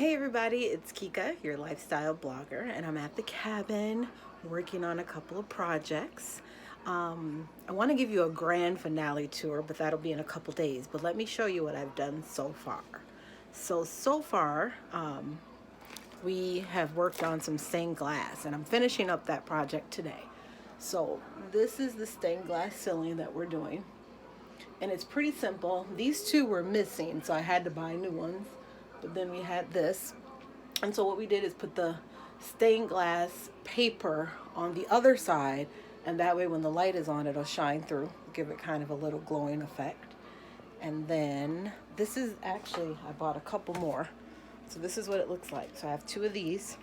Hey everybody, it's Kika, your lifestyle blogger, and I'm at the cabin working on a couple of projects. I want to give you a grand finale tour, but that'll be in a couple days. But let me show you what I've done so far. So far, we have worked on some stained glass, and I'm finishing up that project today. So this is the stained glass ceiling that we're doing, and it's pretty simple. These two were missing, so I had to buy new ones. But then we had this, and so what we did is put the stained glass paper on the other side, and that way when the light is on, it'll shine through, give it kind of a little glowing effect. And then this is actually, I bought a couple more. So this is what it looks like. So I have two of these,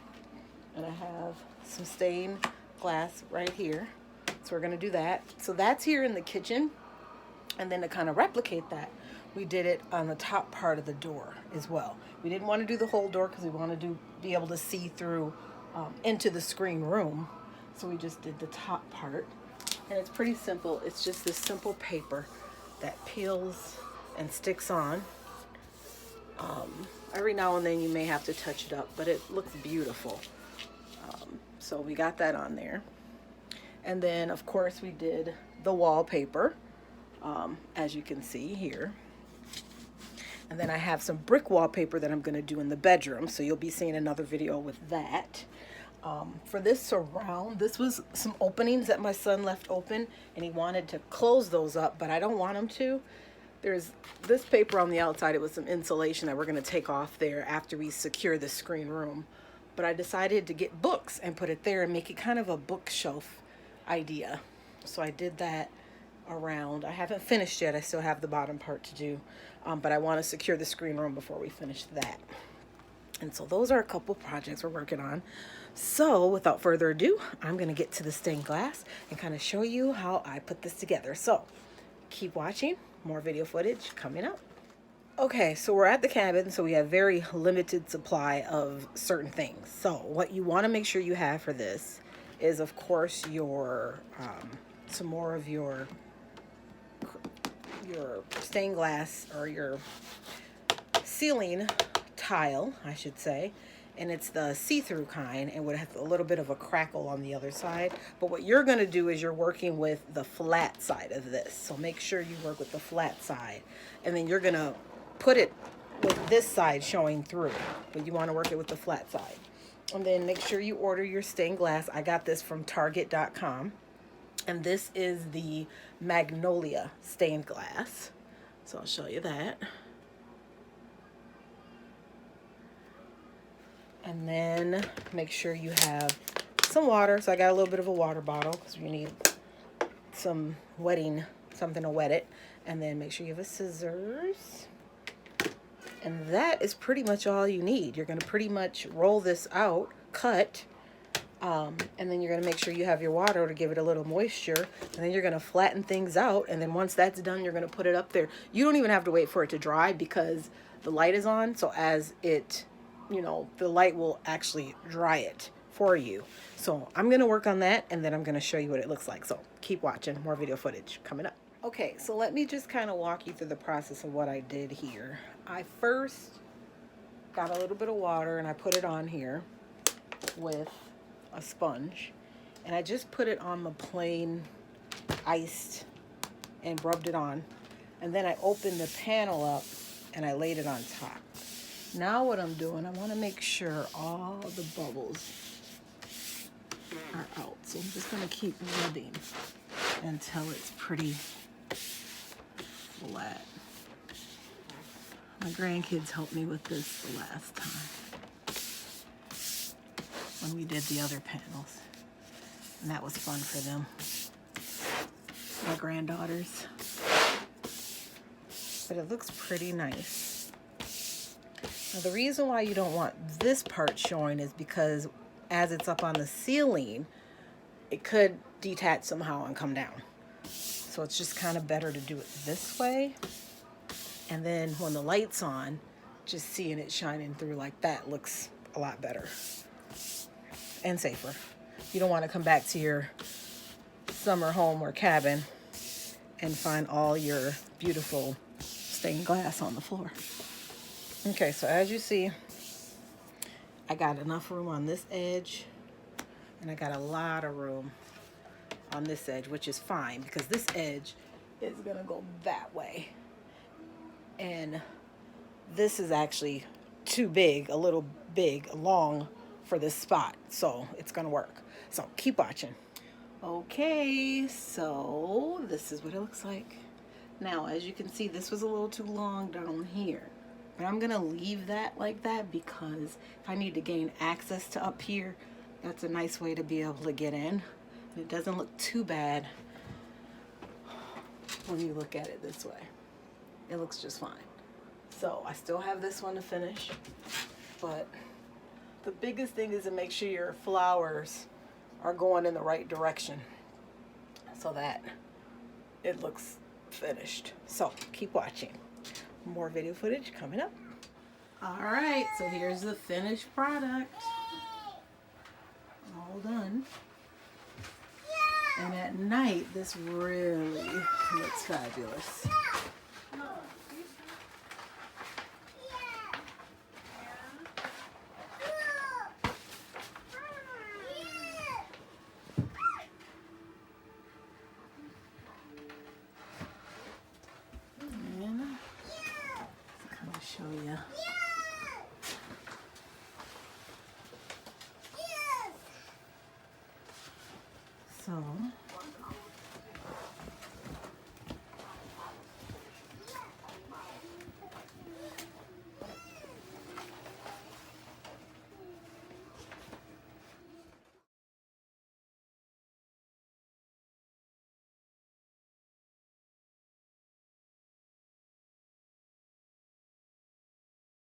and I have some stained glass right here. So we're gonna do that. So that's here in the kitchen. And then to kind of replicate that, we did it on the top part of the door as well. We didn't want to do the whole door because we wanted to be able to see through into the screen room. So we just did the top part. And it's pretty simple. It's just this simple paper that peels and sticks on. Every now and then you may have to touch it up, but it looks beautiful. So we got that on there. And then of course we did the wallpaper, as you can see here. And then I have some brick wallpaper that I'm going to do in the bedroom, so you'll be seeing another video with that. For this surround, this was some openings that my son left open, and he wanted to close those up, but I don't want him to. There's this paper on the outside. It was some insulation that we're going to take off there after we secure the screen room. But I decided to get books and put it there and make it kind of a bookshelf idea. So I did that around. I haven't finished yet. I still have the bottom part to do, but I want to secure the screen room before we finish that. And so those are a couple projects we're working on. So without further ado, I'm going to get to the stained glass and kind of show you how I put this together. So keep watching. More video footage coming up. Okay, so we're at the cabin, so we have very limited supply of certain things. So what you want to make sure you have for this is, of course, your some more of your stained glass, or your ceiling tile, I should say. And it's the see-through kind, and would have a little bit of a crackle on the other side. But what you're going to do is you're working with the flat side of this. So make sure you work with the flat side. And then you're going to put it with this side showing through. But you want to work it with the flat side. And then make sure you order your stained glass. I got this from Target.com. And this is the Magnolia stained glass. So I'll show you that. And then make sure you have some water. So I got a little bit of a water bottle because you need some wetting, something to wet it. And then make sure you have a scissors. And that is pretty much all you need. You're going to pretty much roll this out, cut, and then you're going to make sure you have your water to give it a little moisture. And then you're going to flatten things out. And then once that's done, you're going to put it up there. You don't even have to wait for it to dry because the light is on. So as it, the light will actually dry it for you. So I'm going to work on that, and then I'm going to show you what it looks like. So keep watching. More video footage coming up. Okay, so let me just kind of walk you through the process of what I did here. I first got a little bit of water, and I put it on here with a sponge. And I just put it on the plain iced and rubbed it on. And then I opened the panel up, and I laid it on top. Now what I'm doing, I want to make sure all the bubbles are out. So I'm just going to keep rubbing until it's pretty flat. My grandkids helped me with this the last time when we did the other panels. And that was fun for them. My granddaughters. But it looks pretty nice. Now, the reason why you don't want this part showing is because as it's up on the ceiling, it could detach somehow and come down. So it's just kind of better to do it this way. And then when the light's on, just seeing it shining through like that looks a lot better and safer. You don't want to come back to your summer home or cabin and find all your beautiful stained glass on the floor. Okay, so as you see, I got enough room on this edge, and I got a lot of room on this edge, which is fine because this edge is gonna go that way. And this is actually too big, a little big, long for this spot. So it's gonna work. So keep watching. Okay, so this is what it looks like. Now, as you can see, this was a little too long down here. But I'm gonna leave that like that because if I need to gain access to up here, that's a nice way to be able to get in. It doesn't look too bad when you look at it this way. It looks just fine. So I still have this one to finish, but the biggest thing is to make sure your flowers are going in the right direction so that it looks finished. So keep watching. More video footage coming up. All right, so here's the finished product. All done. And at night, this really looks fabulous. And I'll kind of show you. So